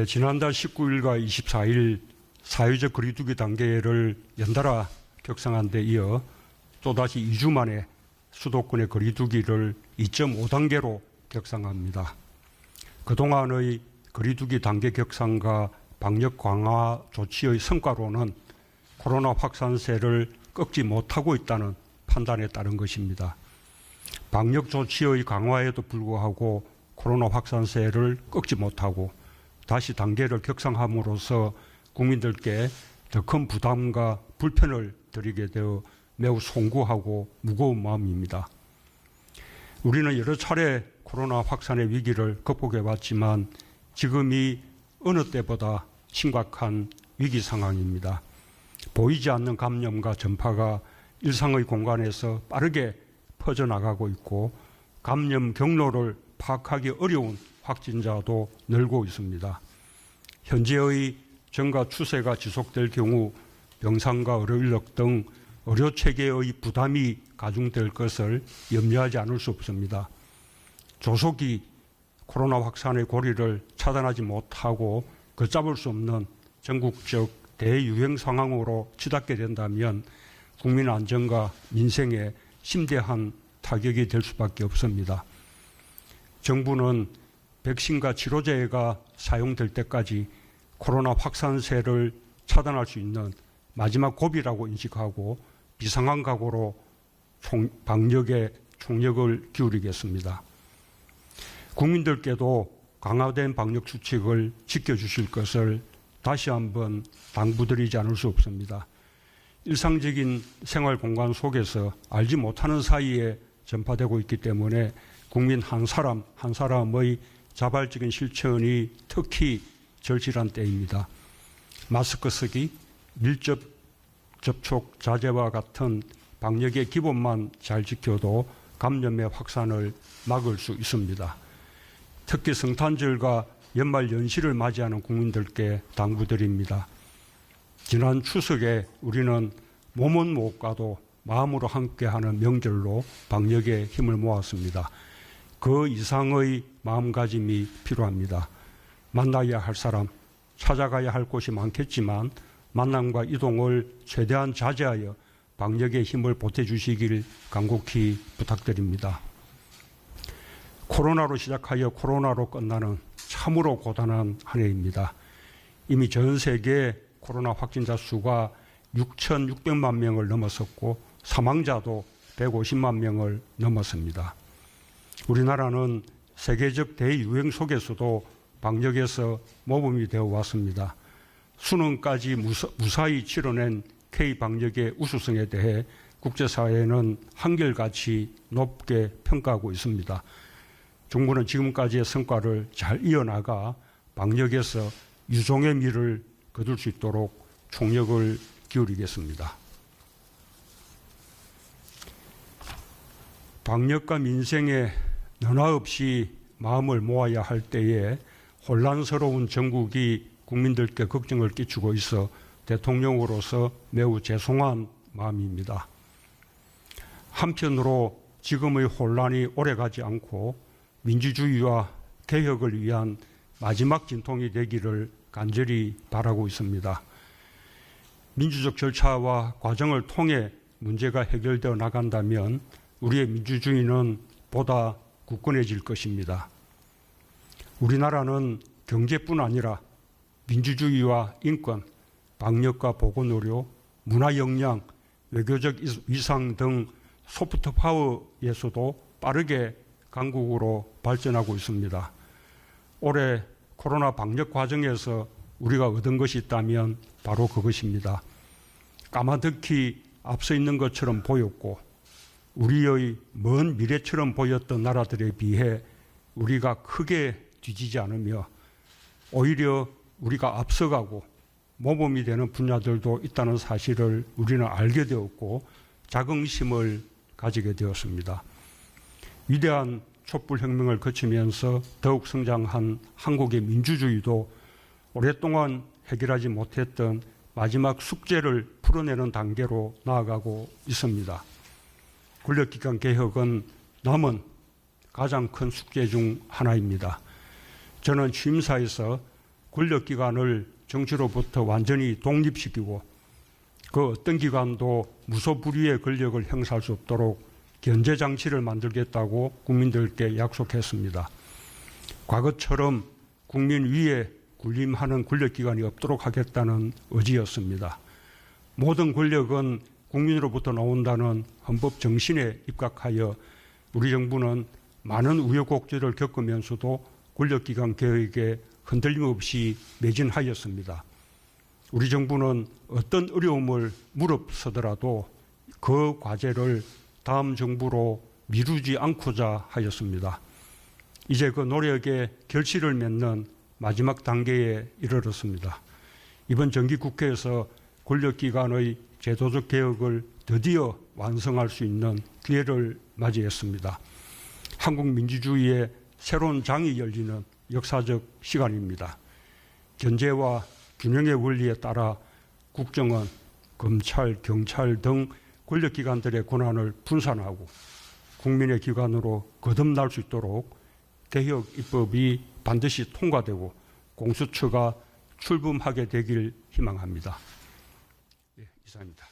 지난달 19일과 24일 사회적 거리두기 단계를 연달아 격상한 데 이어 또다시 2주 만에 수도권의 거리두기를 2.5단계로 격상합니다. 그동안의 거리두기 단계 격상과 방역 강화 조치의 성과로는 코로나 확산세를 꺾지 못하고 있다는 판단에 따른 것입니다. 방역 조치의 강화에도 불구하고 코로나 확산세를 꺾지 못하고 다시 단계를 격상함으로써 국민들께 더 큰 부담과 불편을 드리게 되어 매우 송구하고 무거운 마음입니다. 우리는 여러 차례 코로나 확산의 위기를 극복해 왔지만 지금이 어느 때보다 심각한 위기 상황입니다. 보이지 않는 감염과 전파가 일상의 공간에서 빠르게 퍼져나가고 있고 감염 경로를 파악하기 어려운 확진자도 늘고 있습니다. 현재의 증가 추세가 지속될 경우 병상과 의료인력 등 의료 체계의 부담이 가중될 것을 염려하지 않을 수 없습니다. 조속히 코로나 확산의 고리를 차단하지 못하고 걷잡을 수 없는 전국적 대유행 상황으로 치닫게 된다면 국민 안전과 민생에 심대한 타격이 될 수밖에 없습니다. 정부는 백신과 치료제가 사용될 때까지 코로나 확산세를 차단할 수 있는 마지막 고비라고 인식하고 비상한 각오로 방역에 총력을 기울이겠습니다. 국민들께도 강화된 방역 수칙을 지켜주실 것을 다시 한번 당부드리지 않을 수 없습니다. 일상적인 생활 공간 속에서 알지 못하는 사이에 전파되고 있기 때문에 국민 한 사람 한 사람의 자발적인 실천이 특히 절실한 때입니다. 마스크 쓰기, 밀접 접촉 자제와 같은 방역의 기본만 잘 지켜도 감염의 확산을 막을 수 있습니다. 특히 성탄절과 연말 연시를 맞이하는 국민들께 당부드립니다. 지난 추석에 우리는 몸은 못 가도 마음으로 함께하는 명절로 방역에 힘을 모았습니다. 그 이상의 마음가짐이 필요합니다. 만나야 할 사람, 찾아가야 할 곳이 많겠지만 만남과 이동을 최대한 자제하여 방역에 힘을 보태주시길 간곡히 부탁드립니다. 코로나로 시작하여 코로나로 끝나는 참으로 고단한 한 해입니다. 이미 전 세계 코로나 확진자 수가 6,600만 명을 넘어섰고 사망자도 150만 명을 넘었습니다. 우리나라는 세계적 대유행 속에서도 방역에서 모범이 되어 왔습니다. 수능까지 무사히 치러낸 K방역의 우수성에 대해 국제사회는 한결같이 높게 평가하고 있습니다. 정부는 지금까지의 성과를 잘 이어나가 방역에서 유종의 미를 거둘 수 있도록 총력을 기울이겠습니다. 방역과 민생에 너나 없이 마음을 모아야 할 때에 혼란스러운 정국이 국민들께 걱정을 끼치고 있어 대통령으로서 매우 죄송한 마음입니다. 한편으로 지금의 혼란이 오래가지 않고 민주주의와 개혁을 위한 마지막 진통이 되기를 간절히 바라고 있습니다. 민주적 절차와 과정을 통해 문제가 해결되어 나간다면 우리의 민주주의는 보다 굳건해질 것입니다. 우리나라는 경제뿐 아니라 민주주의와 인권, 방역과 보건의료, 문화 역량, 외교적 위상 등 소프트 파워에서도 빠르게 강국으로 발전하고 있습니다. 올해 코로나 방역 과정에서 우리가 얻은 것이 있다면 바로 그것입니다. 까마득히 앞서 있는 것처럼 보였고 우리의 먼 미래처럼 보였던 나라들에 비해 우리가 크게 뒤지지 않으며 오히려 우리가 앞서가고 모범이 되는 분야들도 있다는 사실을 우리는 알게 되었고 자긍심을 가지게 되었습니다. 위대한 촛불혁명을 거치면서 더욱 성장한 한국의 민주주의도 오랫동안 해결하지 못했던 마지막 숙제를 풀어내는 단계로 나아가고 있습니다. 권력기관 개혁은 남은 가장 큰 숙제 중 하나입니다. 저는 취임사에서 권력기관을 정치로부터 완전히 독립시키고 그 어떤 기관도 무소불위의 권력을 행사할 수 없도록 견제 장치를 만들겠다고 국민들께 약속했습니다. 과거처럼 국민 위에 군림하는 권력기관이 없도록 하겠다는 의지였습니다. 모든 권력은 국민으로부터 나온다는 헌법 정신에 입각하여 우리 정부는 많은 우여곡절을 겪으면서도 권력기관 개혁에 흔들림 없이 매진하였습니다. 우리 정부는 어떤 어려움을 무릅쓰더라도 그 과제를 다음 정부로 미루지 않고자 하였습니다. 이제 그 노력에 결실을 맺는 마지막 단계에 이르렀습니다. 이번 정기국회에서 권력기관의 제도적 개혁을 드디어 완성할 수 있는 기회를 맞이했습니다. 한국 민주주의의 새로운 장이 열리는 역사적 시간입니다. 견제와 균형의 원리에 따라 국정원, 검찰, 경찰 등 권력기관들의 권한을 분산하고 국민의 기관으로 거듭날 수 있도록 개혁 입법이 반드시 통과되고 공수처가 출범하게 되길 희망합니다. 예, 이상입니다.